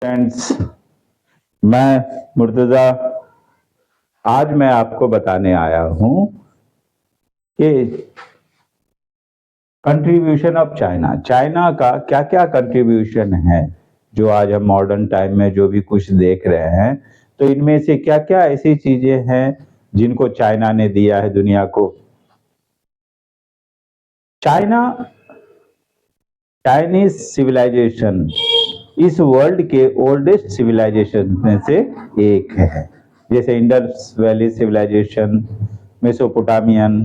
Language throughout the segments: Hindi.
फ्रेंड्स, मैं मुर्तज़ा आज मैं आपको बताने आया हूँ कि कंट्रीब्यूशन ऑफ चाइना चाइना का क्या क्या कंट्रीब्यूशन है। जो आज हम मॉडर्न टाइम में जो भी कुछ देख रहे हैं, तो इनमें से क्या क्या ऐसी चीजें हैं जिनको चाइना ने दिया है दुनिया को। चाइना चाइनीज सिविलाइजेशन इस वर्ल्ड के ओल्डेस्ट सिविलाइजेशन में से एक है। जैसे Indus valley civilisation, Mesopotamian,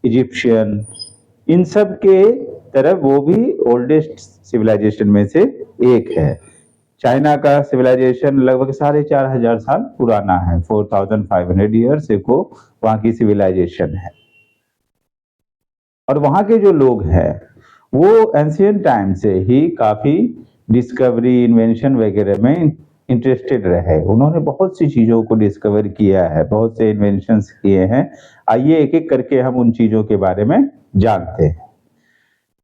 Egyptian, इन सब के तरह वो भी ओल्डेस्ट सिविलाइजेशन में से एक है। चाइना का सिविलाइजेशन लगभग 4,500 साल पुराना है। 4,500 ईयर्स को वहाँ की सिविलाइजेशन है। और वहाँ के जो लोग हैं वो एंशियंट टाइम से ही काफी डिस्कवरी, इन्वेंशन वगैरह में इंटरेस्टेड रहे। उन्होंने बहुत सी चीजों को डिस्कवर किया है, बहुत से इन्वेंशंस किए हैं। आइए एक एक करके हम उन चीजों के बारे में जानते हैं।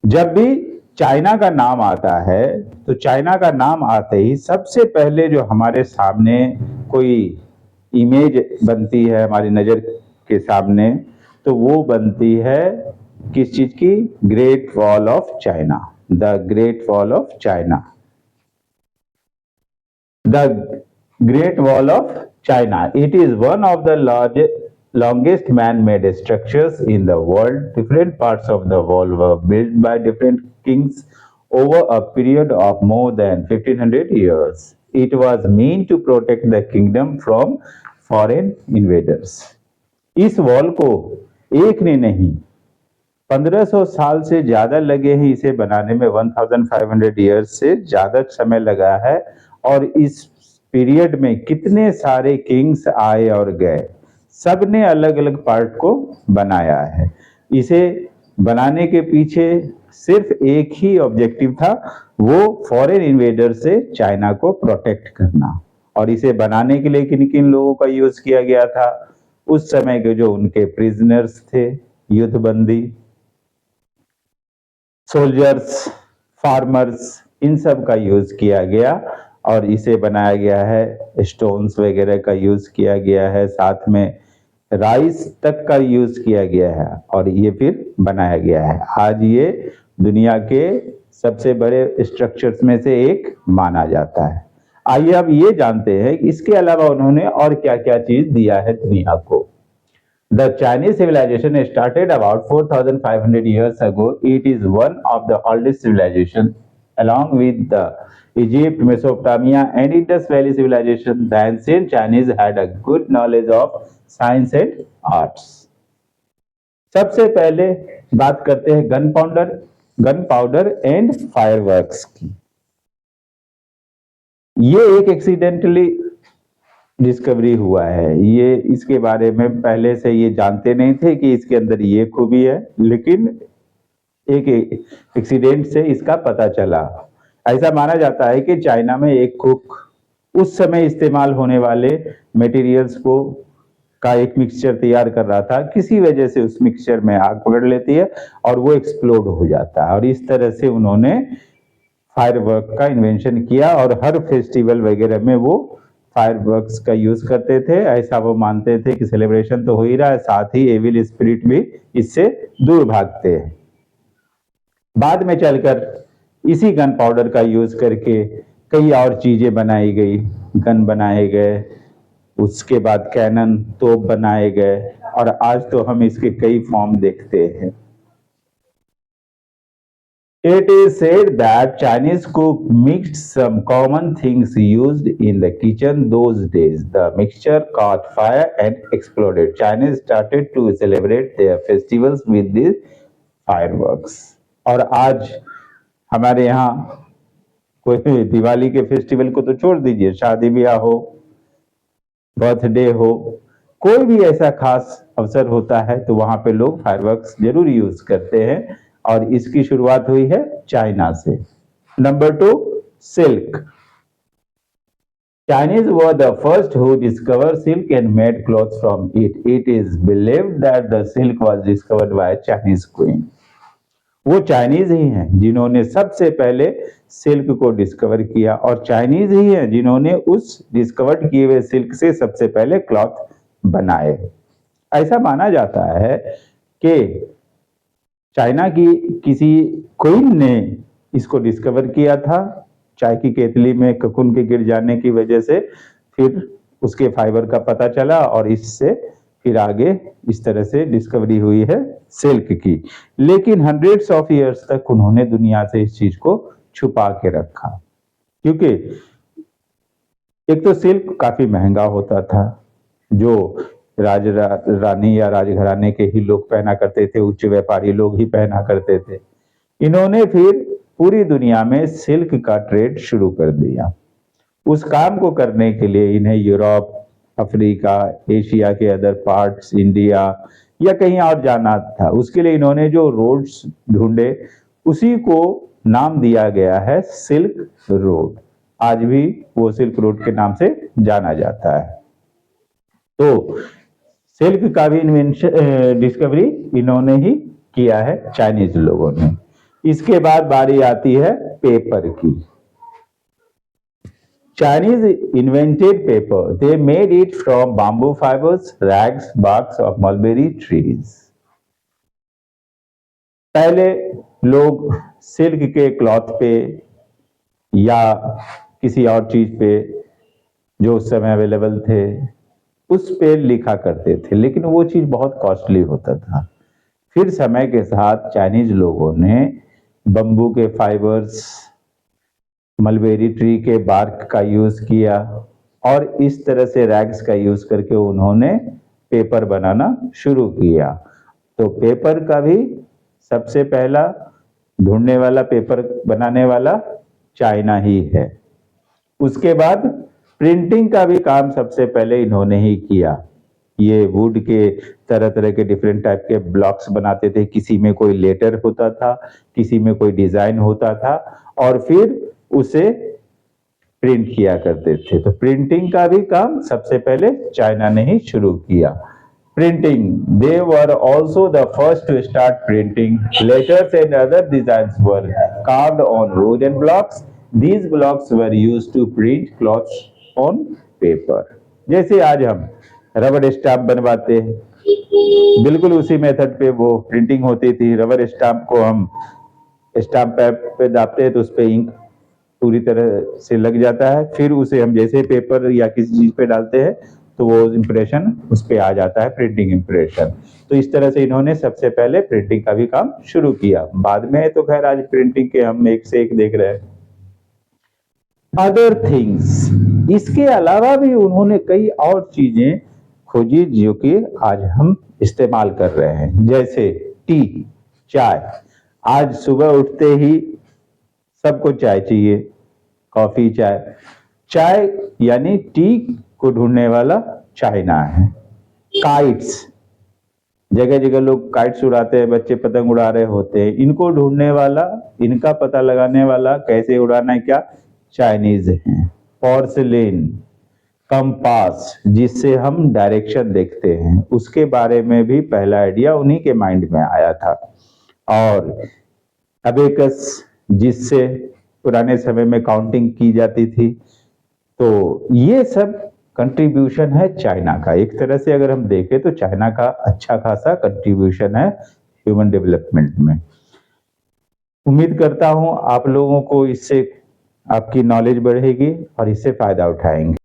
जब भी चाइना का नाम आता है तो चाइना का नाम आते ही सबसे पहले जो हमारे सामने कोई इमेज बनती है हमारी नजर के सामने, तो वो बनती है किस चीज की? Great wall of China, the great wall of China. The Great Wall of China. It is one of the longest man-made structures in the world. Different parts of the wall were built by different kings over a period of more than 1500 years. It was meant to protect the kingdom from foreign invaders. इस वॉल को एक ने नहीं 1500 साल से ज्यादा लगे हैं इसे बनाने में। 1500 ईयर्स से ज्यादा समय लगा है। और इस पीरियड में कितने सारे किंग्स आए और गए, सबने अलग अलग पार्ट को बनाया है। इसे बनाने के पीछे सिर्फ एक ही ऑब्जेक्टिव था, वो फॉरेन इन्वेडर से चाइना को प्रोटेक्ट करना। और इसे बनाने के लिए किन किन लोगों का यूज किया गया था? उस समय के जो उनके प्रिजनर्स थे, युद्धबंदी, सोल्जर्स, फार्मर्स, इन सब का यूज किया गया। और इसे बनाया गया है, स्टोन्स वगैरह का यूज किया गया है, साथ में राइस तक का यूज किया गया है और ये फिर बनाया गया है। आज ये दुनिया के सबसे बड़े स्ट्रक्चर्स में से एक माना जाता है। आइए अब ये जानते हैं कि इसके अलावा उन्होंने और क्या क्या चीज दिया है दुनिया को। The Chinese civilization started about 4,500 years ago. It is one of the oldest civilization, along with the Egypt, Mesopotamia, and Indus Valley civilization. The ancient Chinese had a good knowledge of science and arts. सबसे पहले बात करते हैं गन पाउडर एंड फायरवर्क्स की। ये एक एक्सीडेंटली डिस्कवरी हुआ है। ये इसके बारे में पहले से ये जानते नहीं थे कि इसके अंदर ये खूबी है, लेकिन एक एक्सीडेंट से इसका पता चला। ऐसा माना जाता है कि चाइना में एक कुक उस समय इस्तेमाल होने वाले मटेरियल्स को का एक मिक्सचर तैयार कर रहा था। किसी वजह से उस मिक्सचर में आग पकड़ लेती है और वो एक्सप्लोड हो जाता है। और इस तरह से उन्होंने फायरवर्क का इन्वेंशन किया और हर फेस्टिवल वगैरह में वो फायरवर्क्स का यूज करते थे। ऐसा वो मानते थे कि सेलिब्रेशन तो हो ही रहा है, साथ ही एविल स्पिरिट भी इससे दूर भागते हैं। बाद में चलकर इसी गन पाउडर का यूज करके कई और चीजें बनाई गई, गन बनाए गए, उसके बाद कैनन, तोप बनाए गए और आज तो हम इसके कई फॉर्म देखते हैं। It is said that Chinese cook mixed some common things used in the kitchen those days. The mixture caught fire and exploded. Chinese started to celebrate their festivals with these fireworks. और आज हमारे यहाँ कोई दिवाली के फेस्टिवल को तो छोड़ दीजिए, शादी ब्याह हो, बर्थडे हो, कोई भी ऐसा खास अवसर होता है तो वहां पे लोग फायरवर्क्स जरूर यूज करते हैं। और इसकी शुरुआत हुई है चाइना से। Number 2, silk. Chinese were the first who discovered silk and made clothes from it. It is believed that the silk was discovered by a Chinese queen. वो चाइनीज ही हैं जिन्होंने सबसे पहले सिल्क को डिस्कवर किया, और चाइनीज ही हैं जिन्होंने उस डिस्कवर्ड किए हुए सिल्क से सबसे पहले क्लॉथ बनाए। ऐसा माना जाता है कि चाइना की किसी क्वीन ने इसको डिस्कवर किया था, चाय की केतली में ककुन के गिर जाने की वजह से फिर उसके फाइबर का पता चला, और इससे फिर आगे इस तरह से डिस्कवरी हुई है सिल्क की। लेकिन हंड्रेड्स ऑफ इयर्स तक उन्होंने दुनिया से इस चीज को छुपा के रखा, क्योंकि एक तो सिल्क काफी महंगा होता था, जो रानी या राजघराने के ही लोग पहना करते थे, उच्च व्यापारी लोग ही पहना करते थे। इन्होंने फिर पूरी दुनिया में सिल्क का ट्रेड शुरू कर दिया। उस काम को करने के लिए इन्हें यूरोप, अफ्रीका, एशिया के अदर पार्ट्स, इंडिया या कहीं और जाना था। उसके लिए इन्होंने जो रोड्स ढूंढे उसी को नाम दिया गया है सिल्क रोड। आज भी वो सिल्क रोड के नाम से जाना जाता है। तो सिल्क का भी डिस्कवरी इन्होंने ही किया है, चाइनीज लोगों ने। इसके बाद बारी आती है पेपर की। Chinese invented paper. They made it from bamboo fibers, rags, barks of mulberry trees. पहले लोग सिल्क के क्लॉथ पे या किसी और चीज पे जो उस समय अवेलेबल थे उस पे लिखा करते थे, लेकिन वो चीज बहुत कॉस्टली होता था। फिर समय के साथ चाइनीज लोगों ने बम्बू के फाइबर्स, मलबेरी ट्री के बार्क का यूज किया, और इस तरह से रैग्स का यूज करके उन्होंने पेपर बनाना शुरू किया। तो पेपर का भी सबसे पहला ढूंढने वाला, पेपर बनाने वाला चाइना ही है। उसके बाद प्रिंटिंग का भी काम सबसे पहले इन्होंने ही किया। ये वुड के तरह तरह के डिफरेंट टाइप के ब्लॉक्स बनाते थे, किसी में कोई लेटर होता था, किसी में कोई डिजाइन होता था, और फिर उसे प्रिंट किया करते थे। तो प्रिंटिंग का भी काम सबसे पहले चाइना ने ही शुरू किया। Printing, they were also the first to start printing. Letters and other designs were carved on wooden blocks. These blocks were used to print cloths on paper. जैसे आज हम रबर स्टाम्प बनवाते हैं, बिल्कुल उसी मेथड पे वो प्रिंटिंग होती थी। रबर स्टाम्प को हम स्टाम्प पैड पे दाबते हैं तो उस पे इंक पूरी तरह से लग जाता है, फिर उसे हम जैसे पेपर या किसी चीज पे डालते हैं तो वो इंप्रेशन उस पे आ जाता है, प्रिंटिंग इंप्रेशन। तो इस तरह से इन्होंने सबसे पहले प्रिंटिंग का भी काम शुरू किया। बाद में तो खैर आज प्रिंटिंग के हम एक से एक देख रहे हैं। अदर थिंग्स, इसके अलावा भी उन्होंने कई और चीजें खोजी जो कि आज हम इस्तेमाल कर रहे हैं, जैसे टी, चाय। आज सुबह उठते ही सबको चाय चाहिए, कॉफी, चाय। चाय यानी टी को ढूंढने वाला चाइना है। काइट्स, जगह जगह लोग काइट्स उड़ाते हैं, बच्चे पतंग उड़ा रहे होते हैं, इनको ढूंढने वाला, इनका पता लगाने वाला, कैसे उड़ाना है क्या, चाइनीज है। पोर्सिलेन, कंपास जिससे हम डायरेक्शन देखते हैं, उसके बारे में भी पहला आइडिया उन्हीं के माइंड में आया था। और अबेकस, जिससे पुराने समय में काउंटिंग की जाती थी। तो ये सब कंट्रीब्यूशन है चाइना का। एक तरह से अगर हम देखें तो चाइना का अच्छा खासा कंट्रीब्यूशन है ह्यूमन डेवलपमेंट में। उम्मीद करता हूं आप लोगों को इससे आपकी नॉलेज बढ़ेगी और इससे फायदा उठाएंगे।